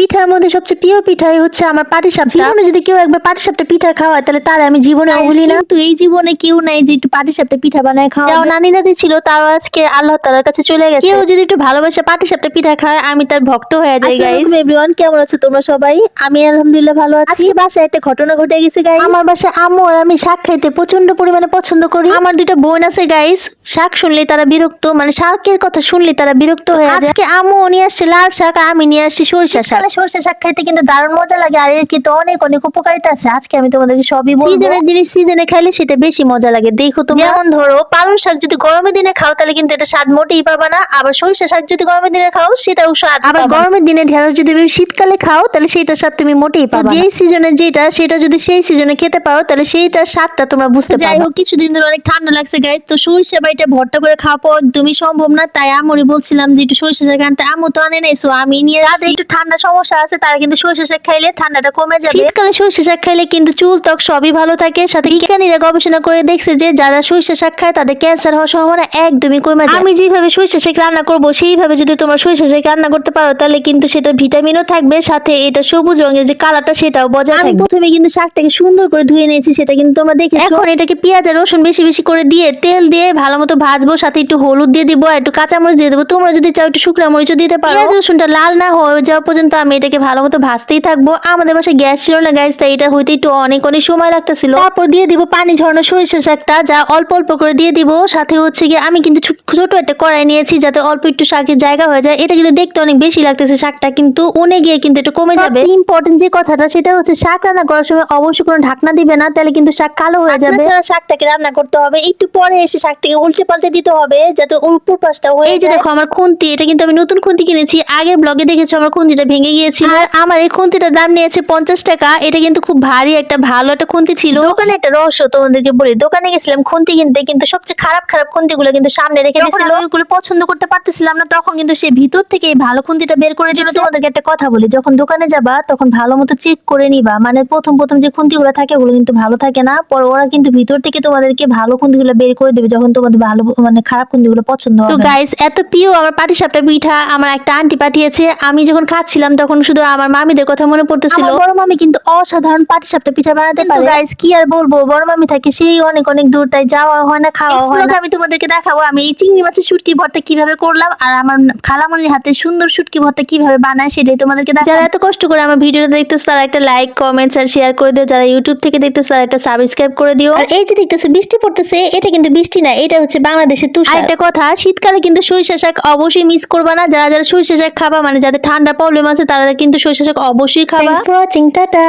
পিঠার মধ্যে সবচেয়ে প্রিয় পিঠাই হচ্ছে আমার পাটিসাপটা। জীবনে যদি কেউ একবার পাটিসাপটা পিঠা খাওয়ায় তাহলে তার আমি জীবনে ভুলি না। কিন্তু এই জীবনে কেউ নাই যে একটু পাটিসাপটা পিঠা বানায় খাওয়া। যাও নানি দাদি ছিল তারও আজকে আল্লাহ তাআলার কাছে চলে গেছে। কেউ যদি একটু ভালোবাসা পাটিসাপটা পিঠা খায় আমি তার ভক্ত হয়ে যাই। গাইস এভরিওয়ান, কেমন আছো তোমরা সবাই? আমি আলহামদুলিল্লাহ ভালো আছি। আজকে বাসায় একটা ঘটনা ঘটে গেছে গাইস। আমার বাসায় আম্মু আর আমি শাক খাইতে প্রচন্ড পরিমাণে পছন্দ করি। আমার দুটো বোন আছে গাইস, শাক শুনলেই তারা বিরক্ত, মানে শাকের কথা শুনলেই তারা বিরক্ত হয়ে যায়। আজকে আম্মু নিয়ে আসছে লাল শাক, আমি নিয়ে আসছি সরিষা শাক। সরিষা শাক খাইতে কিন্তু দারুণ মজা লাগে আর এর কিন্তু অনেক অনেক উপকারিতা আছে। আজকে আমি তোমাদেরকে সবই বলবো। সিজনের জিনিস সিজনে খাইলে সেটা বেশি মজা লাগে। দেখো তোমরা, যেমন ধরো পালং শাক যদি গরমের দিনে খাও তাহলে কিন্তু এটা স্বাদ মোটেই পাবা না, আবার সরিষা শাক যদি গরমের দিনে খাও সেটাও স্বাদ। আবার গরমের দিনে ঢেঁড়স যদি তুমি শীতকালে খাও তাহলে সেটার স্বাদ তুমি মোটেই পাবা না। যেই সিজনে যেটা সেটা যদি সেই সিজনে খেতে পারো তাহলে সেইটার স্বাদটা তোমরা বুঝতে পারবে। যাই হোক, কিছুদিন ধরে অনেক ঠান্ডা লাগছে গাইস, তো সরিষা বাইটা ভর্তা করে খাওয়া একদমই সম্ভব না। তাই আম্মুরি বলছিলাম যে একটু সরিষা শাক আনতে, আম্মু তো আনে নাই, সো আমি নিয়ে আসছি। একটু ঠান্ডা সমস্যা আছে তারা কিন্তু সরিষা শাক খাইলে ঠান্ডাটা কমে যাবে। শীতকালে সরিষা শাক খাইলে কিন্তু চুল ত্বক সবই ভালো থাকে। সাথে বিজ্ঞানীরা গবেষণা করে দেখছে যে যারা সরিষা শাক খায় তাদের ক্যান্সার হওয়ার সম্ভাবনা একদমই কমে যায়। আমি যেভাবে সরিষা শাক রান্না করব সেইভাবে যদি তোমরা সরিষা শাক রান্না করতে পারো তাহলে কিন্তু সেটা ভিটামিনও থাকবে, সাথে এটা সবুজ রঙের যে কালারটা সেটাও বজায় থাকবে। আমি প্রথমে কিন্তু শাকটাকে সুন্দর করে ধুয়ে নিয়েছি, সেটা কিন্তু তোমরা দেখেছো। এখন এটাকে পেঁয়াজ আর রসুন বেশি বেশি করে দিয়ে তেল দিয়ে ভালো মতো ভাজবো, সাথে একটু হলুদ দিয়ে দিব আর একটু কাঁচামরিচ দিয়ে দেবো। তোমরা যদি চাও একটু শুকনো মরিচও দিতে পারো। পেঁয়াজ রসুনটা লাল না হয়ে যাওয়া পর্যন্ত আমি এটাকে ভালো মতো ভাজতেই থাকবো। আমাদের বাসায় গ্যাস ছিল না গাইস, তাই এটা হইতে একটু অনেক অনেক সময় লাগতেছিল। তারপর দিয়ে দিব পানি ঝরানো সরিষা শাকটা, যা অল্প অল্প করে দিয়ে দিব। সাথে হচ্ছে গিয়ে আমি কিন্তু ছোট একটা কড়াই নিয়েছি যাতে অল্প একটু শাকের জায়গা হয়ে যায়। এটা কিন্তু দেখতে অনেক বেশি লাগতেছে, শাকটা কিন্তু উনে গিয়ে কিন্তু এটা কমে যাবে। ইম্পর্টেন্ট যে কথাটা সেটা হচ্ছে শাক রান্না করার সময় অবশ্যই কোনো ঢাকনা দিবে না, তাহলে কিন্তু শাক কালো হয়ে যাবে। শাকটাকে রান্না করতে হবে, একটু পরে এসে শাকটাকে উল্টে পাল্টে দিতে হবে যাতে উপর পাশটা হয়ে যায়। এই যে দেখো আমার খুন্তি, এটা কিন্তু আমি নতুন খুন্তি কিনেছি। আগের ব্লগে দেখেছো আমার খুন্তিটা ভেঙে গিয়েছিল, আর আমার এই খুন্তিটার দাম নিয়েছে 50 টাকা। এটা কিন্তু খুব ভারী একটা ভালো একটা খুন্তি ছিল। দোকানে একটা রহস্য তোমাদেরকে বলি, দোকানে গেছিলাম খুন্তি কিনতে, কিন্তু সবচেয়ে খারাপ খারাপ খুন্তিগুলো কিন্তু সামনে রেখে দিয়েছিল। ওইগুলো পছন্দ করতে পারতেছিলাম না, তখন কিন্তু সে ভিতর থেকে এই ভালো খুন্তিটা বের করে দিল। তোমাদেরকে একটা কথা বলি, যখন দোকানে যাবা তখন ভালো মতো চেক করে নিবা, মানে প্রথম প্রথম যে খুন্তিগুলো থাকে ওগুলো কিন্তু ভালো থাকে না, পরে ওরা কিন্তু ভিতর থেকে তোমাদেরকে ভালো খুন্তিগুলো বের করে দেবে যখন তোমাদের ভালো মানে খারাপ খুন্তিগুলো পছন্দ হবে। তো গাইস, এত প্রিয় আমার পাটিসাপটা পিঠা আমার একটা আন্টি পাঠিয়েছে। আমি যখন খাচ্ছিলাম তখন শুধু আমার মামিদের কথা মনে পড়তেছিল। বড় মামি কিন্তু অসাধারণ পাটিসাপটা পিঠা বানাতে পারে। গাইস কি আর বলবো, বড় মামি থাকে সেই অনেক অনেক দূর, তাই যাওয়া হয় না, খাওয়া হয় না। আমি তোমাদেরকে দেখাবো আমি এই চিংড়ি মাছের শুটকি ভর্তা কিভাবে করলাম আর আমার খালামণির হাতে সুন্দর শুটকি ভর্তা কিভাবে বানায় সেটাই তোমাদেরকে দেখাবো। যারা এত কষ্ট করে আমার ভিডিওটা দেখতেছো তারা একটা লাইক কমেন্টস আর শেয়ার করে দিও। যারা ইউটিউব থেকে দেখতেছো তারা একটা সাবস্ক্রাইব করে দিও। আর এই যে দেখতেছো বৃষ্টি পড়তেছে, এটা কিন্তু বৃষ্টি না, এটা হচ্ছে বাংলাদেশের তুষার। একটা কথা, শীতকালে কিন্তু সরিষা শাক অবশ্যই মিস করবা না। যারা যারা সরিষা শাক খাবা, মানে যাদের ঠান্ডা প্রবলেম আছে তারা কিন্তু সরিষা শাক অবশ্যই খাবা। Thanks for watching, tata.